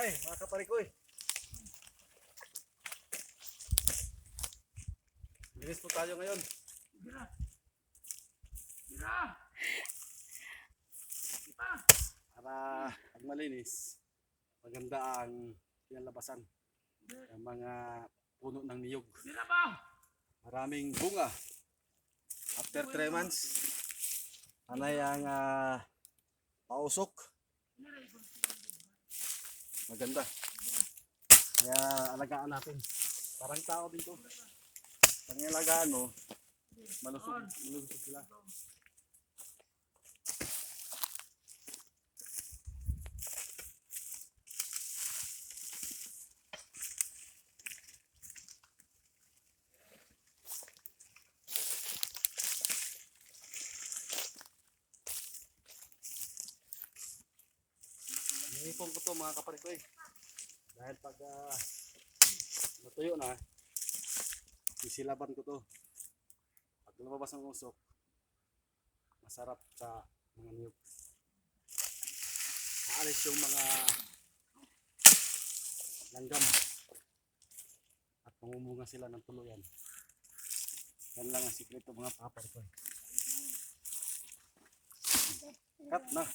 Ay, mga kaparikoy. Linis po tayo ngayon. Para pag malinis, maganda ang pinalabasan ng mga puno ng niyog. Maraming bunga. After 3 months, anay ang pausok. Maganda. Kaya alagaan natin. Parang tao dito. Pag alagaan mo, malusog sila. Inipon ko to mga kaparikoy. Dahil pag natuyo na, sisilaban ko to. Pag lumabas ang usok, masarap sa mga niyog. Aalis yung mga langgam at mamumunga sila ng tuluyan. Yan lang ang sikreto mga kaparikoy. Cut na.